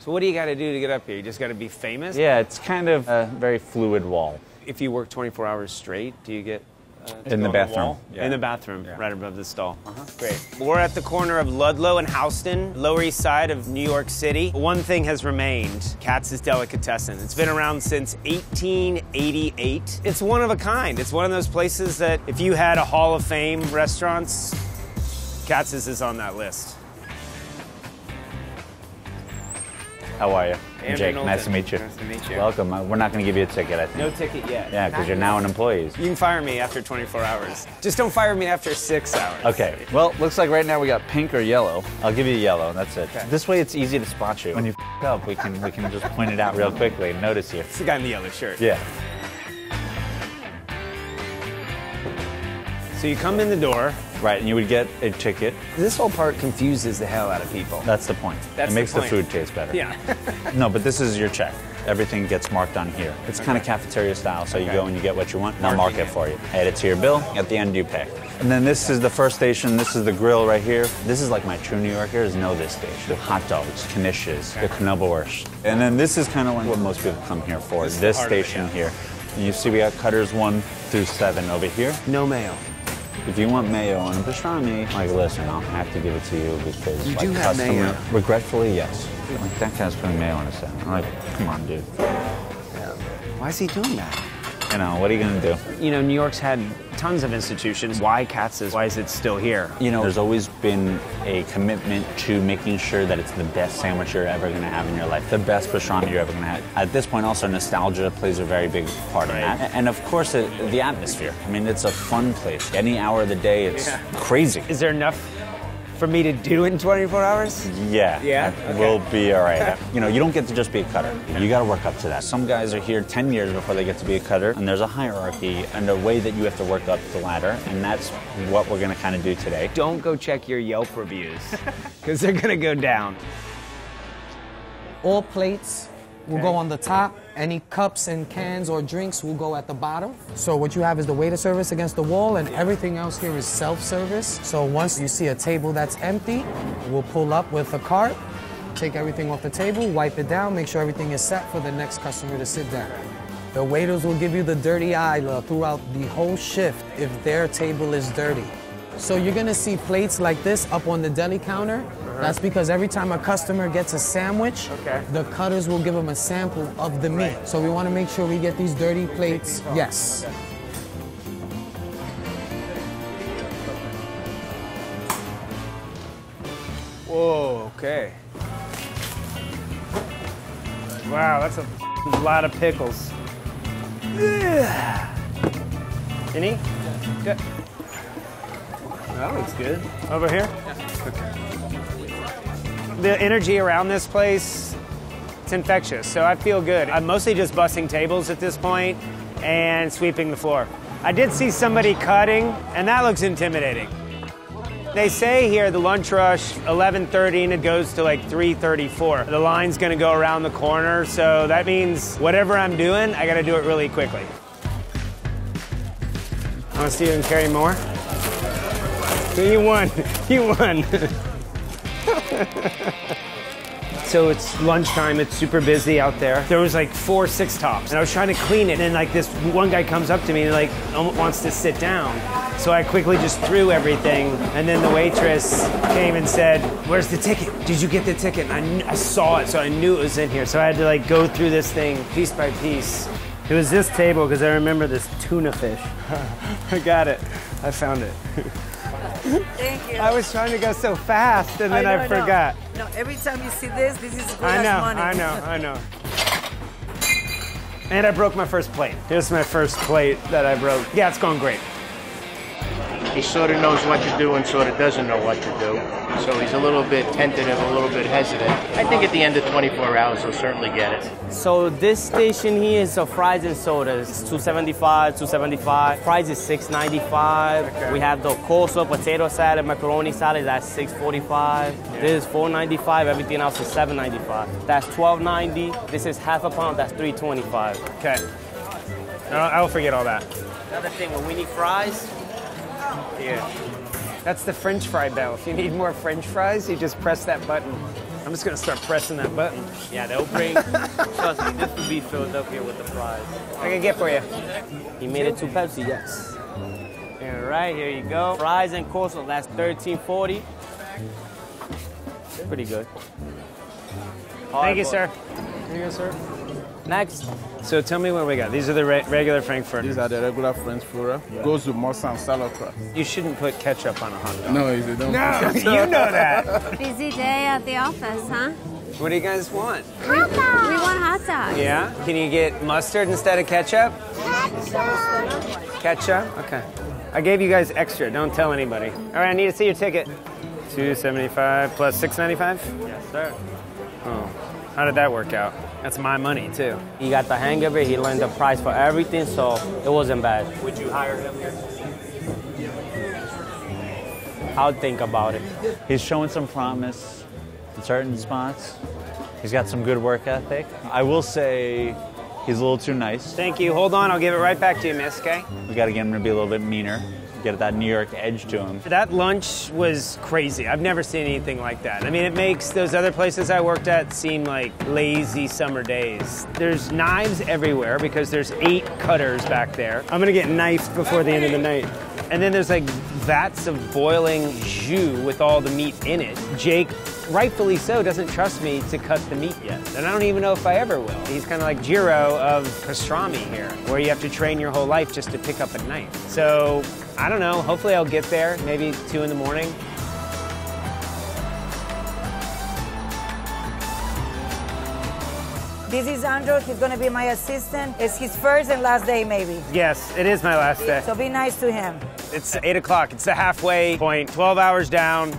So what do you got to do to get up here? You just got to be famous? Yeah, it's kind of a very fluid wall. If you work 24 hours straight, do you get in the bathroom? Yeah. In the bathroom, right above the stall. Great. We're at the corner of Ludlow and Houston, Lower East Side of New York City. One thing has remained, Katz's Delicatessen. It's been around since 1888. It's one of a kind. It's one of those places that if you had a Hall of Fame restaurants, Katz's is on that list. How are you? Andrew Jake, Knowlton. nice to meet you. Nice to meet you. Welcome. We're not going to give you a ticket, I think. No ticket yet. Yeah, because you're now an employee. You can fire me after 24 hours. Just don't fire me after 6 hours. Okay. Well, looks like right now we got pink or yellow. I'll give you yellow. That's it. Okay. This way it's easy to spot you. When you up, we can just point it out real quickly and notice you. It's the guy in the yellow shirt. Yeah. So you come in the door. Right, and you would get a ticket. This whole part confuses the hell out of people. That's the point. It makes the food taste better. Yeah. No, but this is your check. Everything gets marked on here. It's kind of cafeteria style, so you go and you get what you want, and I'll mark it for you. Add it to your bill. At the end, you pay. And then this is the first station. This is the grill right here. This is like my true New Yorkers know this station. The hot dogs, knishes, the knobelwurst. And then this is kind of what most people come here for, this station here. And you see we got cutters 1 through 7 over here. No mayo. If you want mayo on a pastrami, like, listen, I'll have to give it to you because you do have mayo. Regretfully, yes. Like, that guy's putting mayo on his salad. I'm like, come on, dude. Yeah. Why is he doing that? You know, what are you gonna do? You know, New York's had tons of institutions. Why Katz's? Why is it still here? You know, there's always been a commitment to making sure that it's the best sandwich you're ever gonna have in your life, the best pastrami you're ever gonna have. At this point, also, nostalgia plays a very big part of that. And of course, the atmosphere. I mean, it's a fun place. Any hour of the day, it's crazy. Is there enough for me to do in 24 hours? Yeah. Yeah? Okay. We'll be all right. You know, you don't get to just be a cutter. You got to work up to that. Some guys are here 10 years before they get to be a cutter, and there's a hierarchy and a way that you have to work up the ladder, and that's what we're going to kind of do today. Don't go check your Yelp reviews, because they're going to go down. All plates will go on the top. Any cups and cans or drinks will go at the bottom. So what you have is the waiter service against the wall, and everything else here is self-service. So once you see a table that's empty, we'll pull up with a cart, take everything off the table, wipe it down, make sure everything is set for the next customer to sit down. The waiters will give you the dirty eye look throughout the whole shift if their table is dirty. So you're gonna see plates like this up on the deli counter. That's because every time a customer gets a sandwich, the cutters will give them a sample of the meat. So we want to make sure we get these dirty plates. Yes. Whoa, okay. Wow, that's a lot of pickles. Any? Good. That looks good. Over here? Yeah. Okay. The energy around this place, it's infectious, so I feel good. I'm mostly just bussing tables at this point and sweeping the floor. I did see somebody cutting, and that looks intimidating. They say here the lunch rush, 11:30, and it goes to like 3:34. The line's gonna go around the corner, so that means whatever I'm doing, I gotta do it really quickly. Wanna see who can carry more? You won. You won. So it's lunchtime, it's super busy out there. There was like 4 6-tops, and I was trying to clean it, and like this one guy comes up to me and like wants to sit down. So I quickly just threw everything, and then the waitress came and said, "Where's the ticket? Did you get the ticket?" And I saw it, so I knew it was in here. So I had to like go through this thing piece by piece. It was this table, because I remember this tuna fish. I got it. I found it. Thank you. I was trying to go so fast, and then I forgot. No, every time you see this is good as money. I know. And I broke my first plate. Here's my first plate that I broke. Yeah, it's going great. He sort of knows what to do and sort of doesn't know what to do. So he's a little bit tentative, a little bit hesitant. I think at the end of 24 hours, he'll certainly get it. So this station here is fries and sodas. It's $2.75, $2.75. Fries is $6.95. Okay. We have the coleslaw, potato salad, macaroni salad, that's $6.45. Yeah. This is $4.95. Everything else is $7.95. That's $12.90. This is half a pound, that's $3.25. Okay. I'll forget all that. Another thing, when we need fries, yeah. That's the French fry bell. If you need more French fries, you just press that button. I'm just gonna start pressing that button. Yeah, they'll bring, trust me, this will be filled up here with the fries. What can I get for you? He made it 2 Pepsi, yes. All right, here you go. Fries and coleslaw, that's $13.40. Pretty good. Thank you, sir. Here you go, sir. Next. So tell me what we got. These are the regular frankfurters. These are the regular Frankfurter. Goes with mustard and salad crust. You shouldn't put ketchup on a hot dog. No, you don't. No, you know that. Busy day at the office, huh? What do you guys want? Hot dogs. We want hot dogs. Yeah? Can you get mustard instead of ketchup? Ketchup? Okay. I gave you guys extra. Don't tell anybody. All right, I need to see your ticket. $2.75 plus $6.95? Yes, sir. Oh, how did that work out? That's my money, too. He got the hang of it. He learned the price for everything, so it wasn't bad. Would you hire him here? I'll think about it. He's showing some promise in certain spots. He's got some good work ethic. I will say he's a little too nice. Thank you. Hold on. I'll give it right back to you, miss, okay? We got to get him to be a little bit meaner. Get that New York edge to him. That lunch was crazy. I've never seen anything like that. I mean, it makes those other places I worked at seem like lazy summer days. There's knives everywhere because there's 8 cutters back there. I'm gonna get knifed before the end of the night. And then there's like vats of boiling jus with all the meat in it. Jake, rightfully so, doesn't trust me to cut the meat yet. And I don't even know if I ever will. He's kind of like Jiro of pastrami here, where you have to train your whole life just to pick up a knife. So, I don't know, hopefully I'll get there, maybe 2 in the morning. This is Andrew. He's going to be my assistant. It's his first and last day, maybe. Yes, it is my last day. So be nice to him. It's 8 o'clock. It's the halfway point. 12 hours down,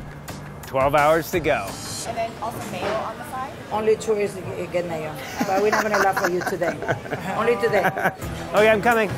12 hours to go. And then also mayo on the side? Only tourists get mayo. But we're not going to allow for you today. Only today. Okay, I'm coming.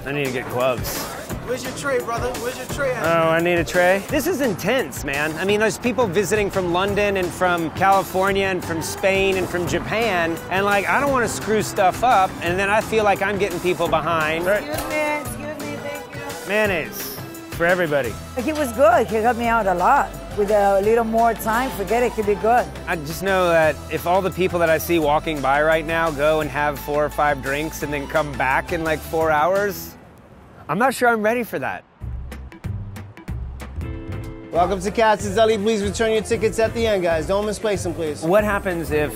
I need to get gloves. Where's your tray, brother? Where's your tray? Oh, I need a tray. This is intense, man. I mean, there's people visiting from London and from California and from Spain and from Japan, and like, I don't want to screw stuff up, and then I feel like I'm getting people behind. Excuse me, thank you. Mayonnaise for everybody. He was good. He helped me out a lot. With a little more time, forget it, could be good. I just know that if all the people that I see walking by right now go and have 4 or 5 drinks and then come back in like 4 hours, I'm not sure I'm ready for that. Welcome to Katz Deli. Please return your tickets at the end, guys. Don't misplace them, please. What happens if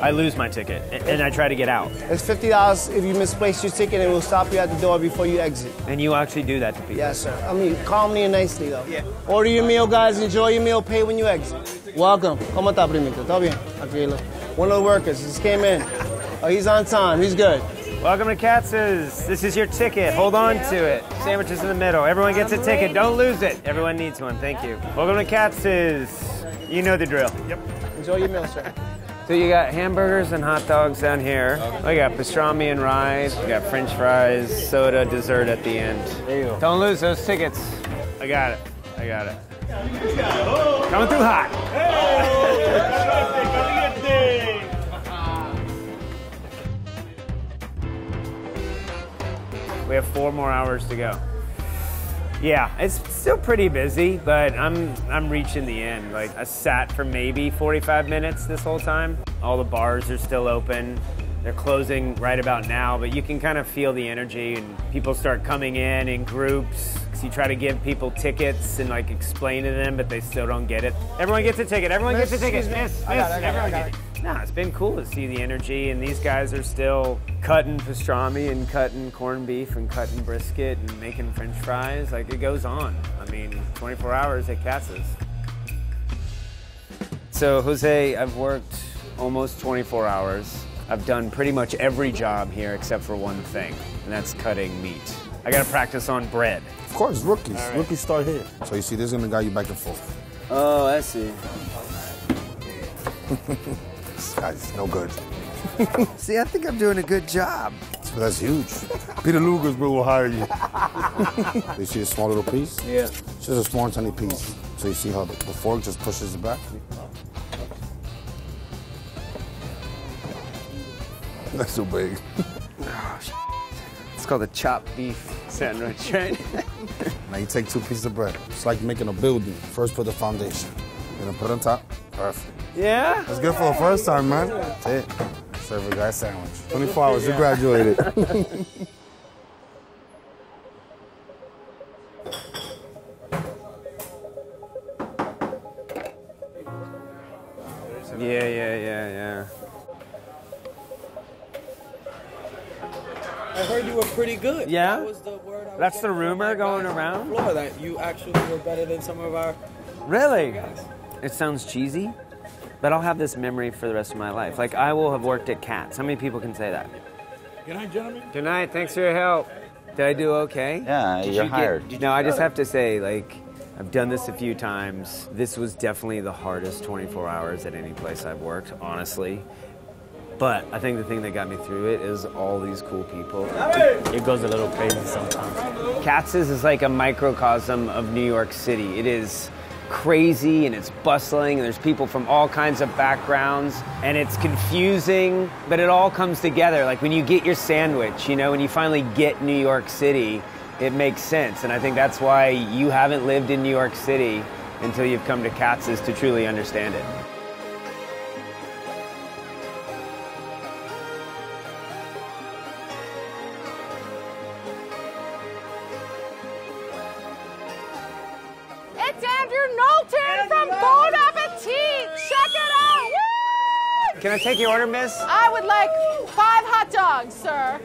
I lose my ticket and I try to get out? It's $50 if you misplace your ticket, and we'll stop you at the door before you exit. And you actually do that to people? Yes, sir. I mean, calmly and nicely, though. Yeah. Order your meal, guys. Enjoy your meal. Pay when you exit. Welcome. ¿Cómo está, primito? ¿Todo bien? Tranquilo. One of the workers just came in. Oh, he's on time. He's good. Welcome to Katz's. This is your ticket. Hold on to it. Sandwiches in the middle. Everyone gets a ticket. Don't lose it. Everyone needs one. Thank you. Welcome to Katz's. You know the drill. Yep. Enjoy your meal, sir. So you got hamburgers and hot dogs down here. We got pastrami and rye. We got French fries, soda, dessert at the end. There you go. Don't lose those tickets. I got it. I got it. Coming through hot. We have 4 more hours to go. Yeah, it's still pretty busy, but I'm reaching the end. Like, I sat for maybe 45 minutes this whole time. All the bars are still open. They're closing right about now, but you can kind of feel the energy, and people start coming in groups. So you try to give people tickets and like explain to them, but they still don't get it. Everyone gets a ticket. Everyone gets a ticket. Miss, everyone gets it. No, it's been cool to see the energy, and these guys are still cutting pastrami and cutting corned beef and cutting brisket and making French fries. Like, it goes on. I mean, 24 hours at Katz's. So, Jose, I've worked almost 24 hours. I've done pretty much every job here except for one thing, and that's cutting meat. I gotta practice on bread. Of course, rookies. Right. Rookies start here. So you see, this is gonna guide you back and forth. Oh, I see. This guy's no good. See, I think I'm doing a good job. So that's huge. Peter Luger's will hire you. You see a small little piece? Yeah. It's just a small, tiny piece. So you see how the fork just pushes it back? That's so big. Oh, it's called a chopped beef sandwich, right? Now you take 2 pieces of bread. It's like making a building. First put the foundation. Then put it on top. Perfect. Yeah? That's good for the first time, man. That's it. Serve a guy sandwich. 24 hours, you graduated. Yeah. I heard you were pretty good. Yeah? That was the word I was That's the getting from rumor my going guys on the around? floor, that you actually were better than some of our Really? guys. It sounds cheesy, but I'll have this memory for the rest of my life. Like, I will have worked at Katz. How many people can say that? Good night, gentlemen. Good night. Thanks for your help. Did I do okay? Yeah, you're hired. No, I just have to say, like, I've done this a few times. This was definitely the hardest 24 hours at any place I've worked, honestly. But I think the thing that got me through it is all these cool people. It goes a little crazy sometimes. Katz's is like a microcosm of New York City. It is crazy and it's bustling and there's people from all kinds of backgrounds and it's confusing, but it all comes together. Like when you get your sandwich, you know, when you finally get New York City, it makes sense. And I think that's why you haven't lived in New York City until you've come to Katz's to truly understand it. It's Andrew Knowlton from Bon Appetit. Check it out. Woo! Can I take your order, miss? I would like 5 hot dogs, sir.